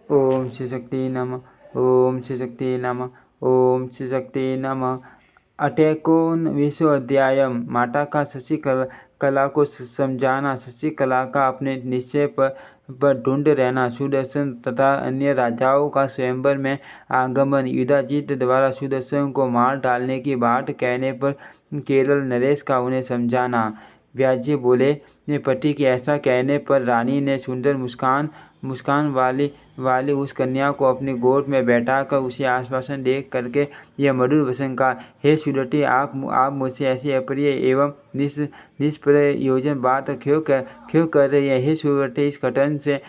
ओम श्री शक्ति नमः। ओम श्री शक्ति नमः। ओम श्री शक्ति नमः। अध्याय माता का शशि कला को समझाना। शशि कला का अपने निश्चय पर ढूंढ रहना। सुदर्शन तथा अन्य राजाओं का स्वयंवर में आगमन। युधाजित द्वारा सुदर्शन को मार डालने की बात कहने पर केरल नरेश का उन्हें समझाना। व्यास बोले, पति के ऐसा कहने पर रानी ने सुंदर मुस्कान वाली उस कन्या को अपनी गोद में बैठाकर उसे आश्वासन दे करके यह मधुर वचन कहा, हे सुदति, आप मुझसे ऐसी अप्रिय एवं निष्प्रयोजन बात क्यों कर रही है। हे सुदति, इस कथन से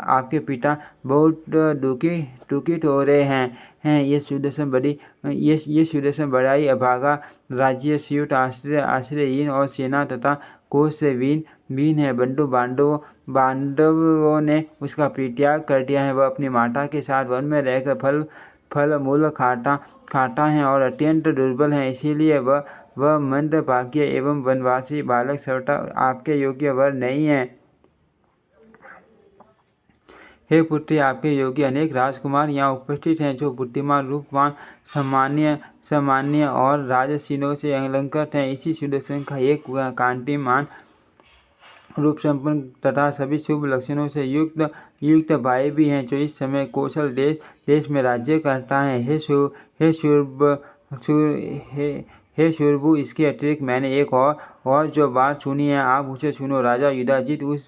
आपके पिता बहुत दुखित हो रहे हैं। ये सुदर्शन बड़ा ही अभागा, राज्य स्यूत आश्रयहीन और सेना तथा कोष से वीन है। बांधवों ने उसका परित्याग कर दिया है। वह अपनी माता के साथ वन में रहकर फल मूल खाता है और अत्यंत दुर्बल है। इसीलिए वह मंदभाग्य एवं वनवासी बालक सर्वथा आपके योग्य वर नहीं है। हे पुत्री, आपके योग्य अनेक राजकुमार यहाँ उपस्थित हैं, जो बुद्धिमान, रूपवान, सामान्य और राजसीनों से अलंकृत हैं। इसी सुदर्शन का एक कांतिमान, रूप संपन्न तथा सभी शुभ लक्षणों से युक्त भाई भी हैं, जो इस समय कौशल देश में राज्य करता है। हे शूरभु, इसके अतिरिक्त मैंने एक और जो बात सुनी है, आप उसे सुनो। राजा युधाजित उस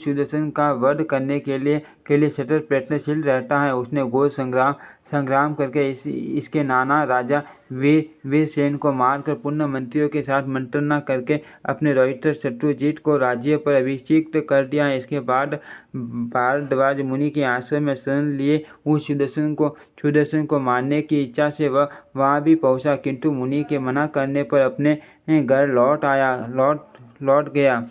सुदर्शन का वध करने के लिए सतत प्रयत्नशील रहता है। उसने घोर संग्राम करके इसके नाना राजा वीरसेन को मारकर पुण्य मंत्रियों के साथ मंत्रणा करके अपने रोहितर शत्रुजीत को राज्य पर अभिषिक्त कर दिया है। इसके बाद भारद्वाज मुनि के आश्रम में शरण लिए उस सुदर्शन को मारने की इच्छा से वह वहाँ भी पहुँचा, किंतु मुनि के मना करने पर अपने घर लौट गया।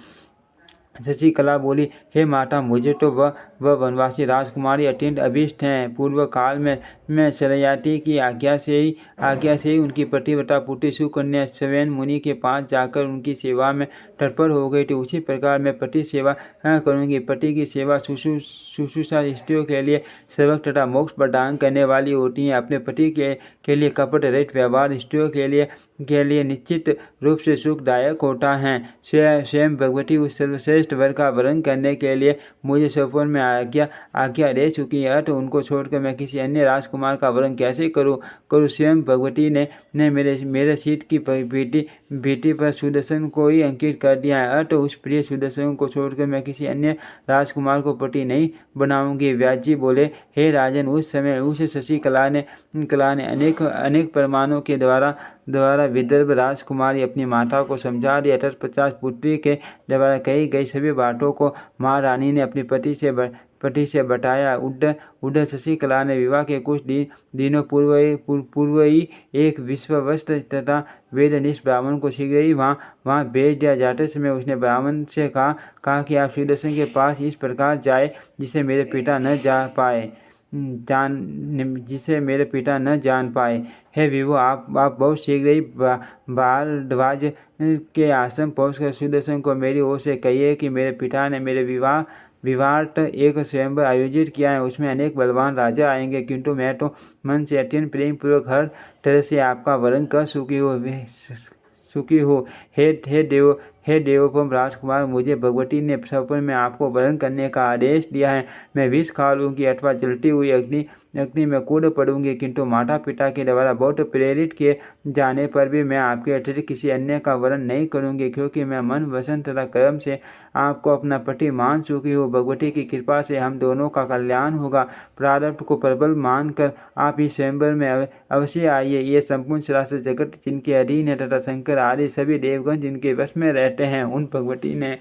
शशि कला बोली, हे माता, मुझे तो वह वनवासी राजकुमारी अत्यंत अभीष्ट हैं। पूर्व काल में शरयाती की आज्ञा से ही उनकी पतिव्रता पुत्री सुकन्या स्वयं मुनि के पास जाकर उनकी सेवा में तत्पर हो गई थी। उसी प्रकार मैं पति सेवा करूँगी। पति की सेवा शुश्रूषा स्त्रियों के लिए सेवक तथा मोक्ष प्रदान करने वाली होती है। अपने पति के लिए कपट रहित व्यवहार स्त्रियों के लिए निश्चित रूप से सुखदायक होता है। स्वयं भगवती उस सर्वश्रेष्ठ वर का वर्ण करने के लिए मुझे स्वप्न में आज्ञा दे चुकी है। तो उनको छोड़कर मैं किसी अन्य राजकुमार का वर्ण कैसे करूं? स्वयं भगवती ने मेरे सीत की बेटी पर सुदर्शन को ही अंकित कर दिया है। तो उस प्रिय सुदर्शन को छोड़कर मैं किसी अन्य राजकुमार को पति नहीं बनाऊंगी। व्यास जी बोले, हे राजन, उस समय उस शशि कला ने अनेक प्रमाणों के द्वारा विदर्भ राजकुमारी अपनी माता को समझा दिया। तत्पश्चात पुत्री के द्वारा कही गई सभी बातों को महारानी ने अपने पति से बताया। उधर शशि कला ने विवाह के कुछ दिनों पूर्व ही एक विश्ववस्त तथा वेदनिष्ठ ब्राह्मण को शीघ्र ही वहाँ भेज दिया। जाते समय उसने ब्राह्मण से कहा कि आप सुदर्शन के पास इस प्रकार जाए जिसे मेरे पिता न जान पाए। हे विभु, आप बहुत शीघ्र ही भारद्वाज के आश्रम पहुंचकर सुदर्शन को मेरी ओर से कहिए कि मेरे पिता ने मेरे विवाहार्थ एक स्वयंवर आयोजित किया है। उसमें अनेक बलवान राजा आएंगे, किंतु मैं तो मन से अत्यंत प्रेम पूर्वक हर तरह से आपका वरण कर सुखी हो। हे देवोपम राजकुमार, मुझे भगवती ने स्वप्न में आपको वरण करने का आदेश दिया है। मैं विष खा लूँगी अथवा जलती हुई अग्नि में कूद पड़ूंगी, किंतु माता पिता के द्वारा बहुत प्रेरित किए जाने पर भी मैं आपके अतिरिक्त किसी अन्य का वरण नहीं करूँगी, क्योंकि मैं मन, वचन तथा कर्म से आपको अपना पति मान चुकी हूँ। भगवती की कृपा से हम दोनों का कल्याण होगा। प्रारब्ध को प्रबल मानकर आप इस स्वयंवर में अवश्य आइए। ये संपूर्ण सरासर जगत जिनके अधीन है तथा शंकर आदि सभी देवगण जिनके वश में रहते हैं, उन भगवती ने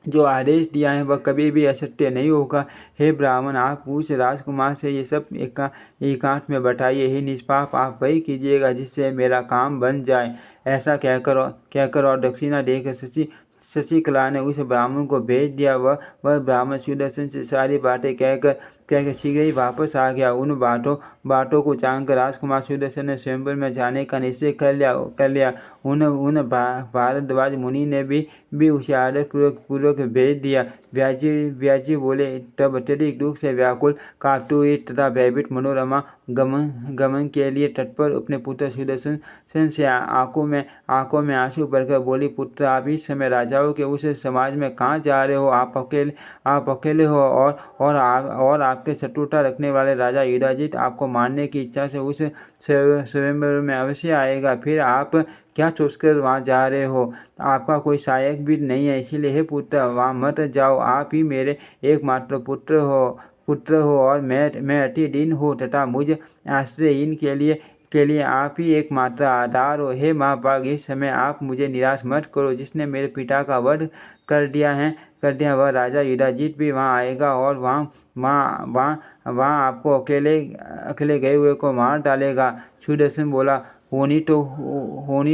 जो आदेश दिया है वह कभी भी असत्य नहीं होगा। हे ब्राह्मण, आप उस राजकुमार से ये सब एकांत में बताइए। हे निष्पाप, आप वही कीजिएगा जिससे मेरा काम बन जाए। ऐसा कहकर और दक्षिणा देकर शशि कला ने उस ब्राह्मण को भेज दिया। वह ब्राह्मण सुदर्शन से सारी बातें कहकर शीघ्र ही वापस आ गया। उन बातों को जानकर राजकुमार सुदर्शन ने स्वयंवर में जाने का निश्चय कर लिया। उन भारद्वाज मुनि ने भी भी उसे आदर पूर्वक भेज दिया। व्याजी बोले, तब अत्यधिक दुख से व्याकुल, कांपती हुई तथा भयभीत मनोरमा गमन के लिए तत्पर अपने पुत्र सुदर्शन से आंखों में आंसू भरकर बोली, पुत्र, आप इस समय राजाओं के उस समाज में कहाँ जा रहे हो? आप अकेले हो और आपके शत्रुता रखने वाले राजा युधाजित आपको मारने की इच्छा से उस स्वयंवर में अवश्य आएगा। फिर आप क्या सोचकर वहाँ जा रहे हो? आपका कोई सहायक भी नहीं है, इसीलिए हे पुत्र, वहाँ मत जाओ। आप ही मेरे एकमात्र पुत्र हो और मैं अति दीन हूँ तथा मुझ आश्रयहीन के लिए आप ही एकमात्र आधार हो। हे महाभाग, इस समय आप मुझे निराश मत करो। जिसने मेरे पिता का वध कर दिया वह राजा युधाजित भी वहाँ आएगा और वहाँ आपको अकेले गए हुए को मार डालेगा। सुदर्शन बोला, होनी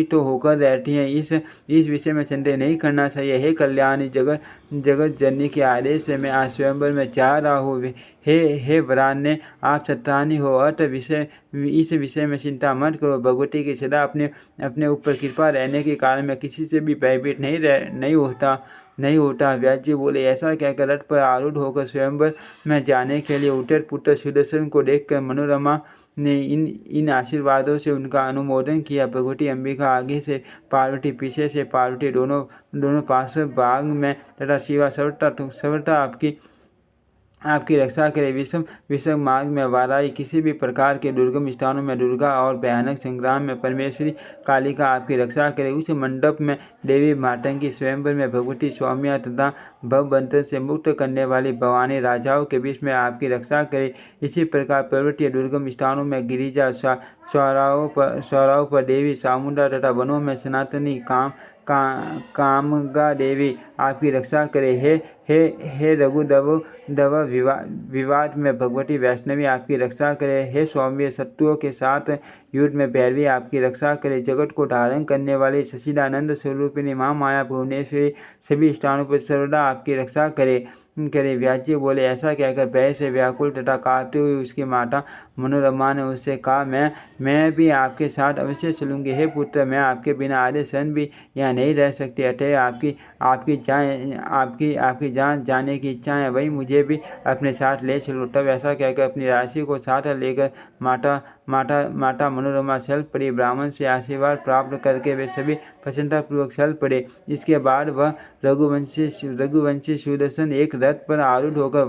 तो होकर रहती है, इस विषय में संदेह नहीं करना चाहिए। हे कल्याणी, जगत जननी के आदेश से मैं आज स्वयंवर में जा रहा हूँ। हे वरान्य, आप सत्रानी हो, अतः इस विषय में चिंता मत करो। भगवती की सदा अपने ऊपर कृपा रहने के कारण मैं किसी से भी भयभीत नहीं होता। व्यास बोले, ऐसा कहकर रथ पर आरूढ़ होकर स्वयंवर में जाने के लिए उठे पुत्र सुदर्शन को देखकर मनोरमा ने इन आशीर्वादों से उनका अनुमोदन किया। भगवती अंबिका आगे से, पार्वती पीछे से, पार्वती दोनों पार्श्व भाग में तथा शिवा सर्वथा आपकी रक्षा करे। विषम मार्ग में वाराही, किसी भी प्रकार के दुर्गम स्थानों में दुर्गा और भयानक संग्राम में परमेश्वरी कालिका आपकी रक्षा करे। उस मंडप में देवी मातंगी, स्वयंवर में भगवती सौम्या तथा भवबंधन से मुक्त करने वाली भवानी राजाओं के बीच में आपकी रक्षा करे। इसी प्रकार पर्वतीय दुर्गम स्थानों में गिरिजा, सौराओं पर देवी चामुंडा तथा वनों में सनातनी कामगा देवी आपकी रक्षा करे। हे रघुदव विवाद में भगवती वैष्णवी आपकी रक्षा करे। हे सौम्य, शत्रुओं के साथ युद्ध में भैरवी आपकी रक्षा करे। जगत को धारण करने वाली सच्चिदानंद स्वरूपिणी महामाया भुवनेश्वरी सभी स्थानों पर सर्वदा आपकी रक्षा करे। व्यास बोले, ऐसा कहकर भय से व्याकुल तथा कांपती हुई उसकी माता मनोरमा ने उससे कहा, मैं भी आपके साथ अवश्य चलूंगी। हे पुत्र, मैं आपके बिना आधे क्षण भी यहाँ नहीं रह सकती, अतः आपकी जान जाने की इच्छा है, वही मुझे भी अपने साथ ले चलो। तब ऐसा कहकर अपनी राशि को साथ लेकर माता मनोरमा चल पड़ी। ब्राह्मण से आशीर्वाद प्राप्त करके वे सभी प्रसन्नतापूर्वक चल पड़े। इसके बाद वह रघुवंशी सुदर्शन एक रथ पर आरूढ़ होकर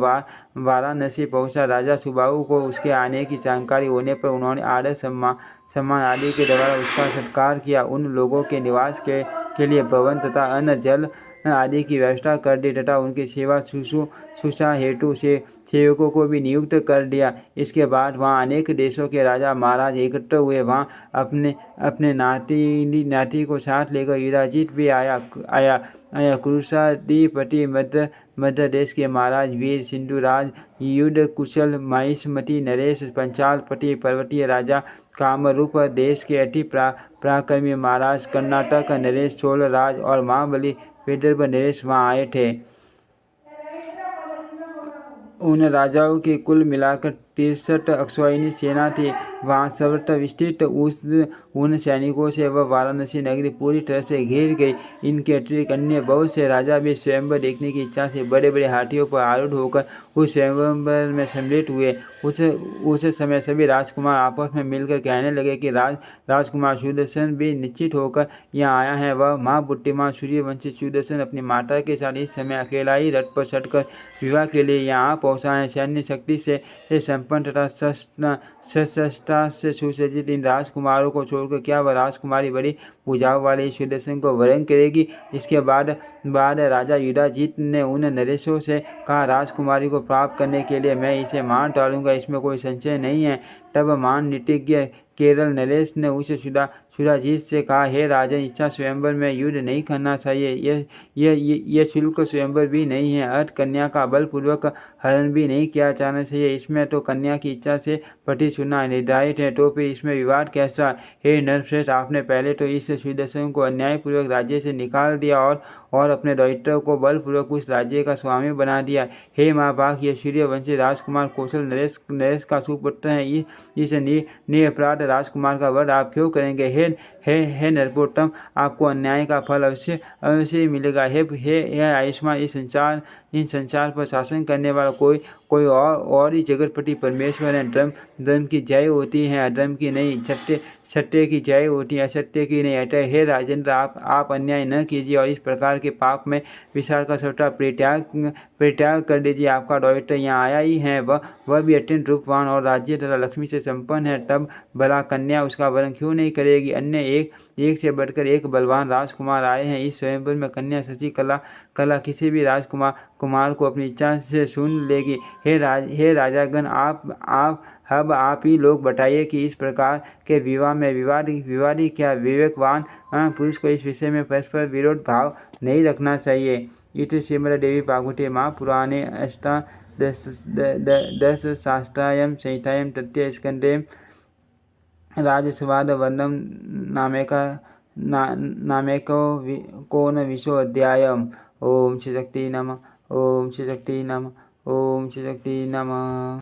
वाराणसी पहुंचा। राजा सुबाहु को उसके आने की जानकारी होने पर उन्होंने आदर सम्मान आदि के द्वारा उसका सत्कार किया। उन लोगों के निवास के लिए भवन तथा अन्न जल आदि की व्यवस्था कर दी तथा उनकी सेवा शुश्रूषा हेतु से सेवकों को भी नियुक्त कर दिया। इसके बाद वहाँ अनेक देशों के राजा महाराज एकत्र हुए। वहाँ अपने नाती को साथ लेकर युधाजित भी आया। कुरुषाधिपति मध्य देश के महाराज वीर सिंधुराज, युद्ध कुशल महिष्मति नरेश, पंचालपति पर्वतीय राजा कामरूप, देश के अति पराक्रमी महाराज कर्नाटक नरेश, चोल राज और महाबली विदर्भ नरेश वहाँ आए थे। उन राजाओं की कुल मिलाकर 63 अश्वानी सेना थी। वहाँ सर्वत्र विस्तृत उन सैनिकों से वह वाराणसी नगरी पूरी तरह से घिर गई। इनके अतिरिक्त अन्य बहुत से राजा भी स्वयंवर देखने की इच्छा से बड़े बड़े हाथियों पर आरूढ़ होकर उस स्वयंवर में सम्मिलित हुए। उस समय सभी राजकुमार आपस में मिलकर कहने लगे कि राजकुमार सुदर्शन भी निश्चित होकर यहाँ आया है। वह महाबुद्धिमान सूर्यवंशी सुदर्शन अपनी माता के साथ इस समय अकेला ही रथ पर चढ़कर विवाह के लिए यहाँ पहुँचा है। सैन्य शक्ति से संपन्न तथा शस्त्र से सुसज्जित इन राजकुमारों को छोड़कर क्या वह राजकुमारी बड़ी भुजाओं वाले सुदर्शन को वरण करेगी? इसके बाद राजा युधाजित ने उन नरेशों से कहा, राजकुमारी को प्राप्त करने के लिए मैं इसे मार डालूंगा, इसमें कोई संशय नहीं है। तब महान नीतिज्ञ केरल नरेश ने उस सुधाजीत से कहा, हे राजन, इच्छा स्वयंवर में युद्ध नहीं करना चाहिए। यह शुल्क स्वयंवर भी नहीं है, अर्थ कन्या का बलपूर्वक हरण भी नहीं किया जाना चाहिए। इसमें तो कन्या की इच्छा से पति चुनना निर्धारित है, तो फिर इसमें विवाद कैसा? हे नरश्रेष्ठ, आपने पहले तो इस सुदर्शन को अन्यायपूर्वक राज्य से निकाल दिया और अपने दैत्यों को बलपूर्वक उस राज्य का स्वामी बना दिया। हे महाभाग, ये सूर्यवंशी राजकुमार कौशल नरेश का सुपुत्र है। इस निरपराध राजकुमार का वध आप क्यों करेंगे? हे नरपोत्तम, आपको अन्याय का फल अवश्य अवश्य मिलेगा। हे आयुष्मान, इस संसार पर शासन करने वाला कोई और ही जगतपति परमेश्वर है। धर्म की जय होती है, अधर्म की नहीं। सत्य की जय होती है, असत्य की नहीं। अतः हे राजेंद्र, आप अन्याय न कीजिए और इस प्रकार के पाप में विशाल का छोटा परित्याग कर दीजिए। आपका डॉक्टर यहाँ आया ही है, वह भी अत्यंत रूपवान और राज्य तथा लक्ष्मी से संपन्न है। तब भला कन्या उसका वरण क्यों नहीं करेगी? अन्य एक से बढ़कर एक बलवान राजकुमार आए हैं। इस स्वयंवर में कन्या शशि कला किसी भी कुमार को अपनी इच्छा से सुन लेगी। हे राजागण, आप ही लोग बताइए कि इस प्रकार के विवाह में विवादी क्या? विवेकवान पुरुष को इस विषय में परस्पर विरोध भाव नहीं रखना चाहिए। इति श्रीमद्देवी भागवते महापुराणे अष्टादशशास्त्रायां संहितायां तृतीय स्कन्धे राजसंवाद वर्णनं नामेकोनविंशो अध्यायः। ओम श्री शक्ति नमः। ओम श्री शक्ति नमः। ओम श्री शक्ति नमः।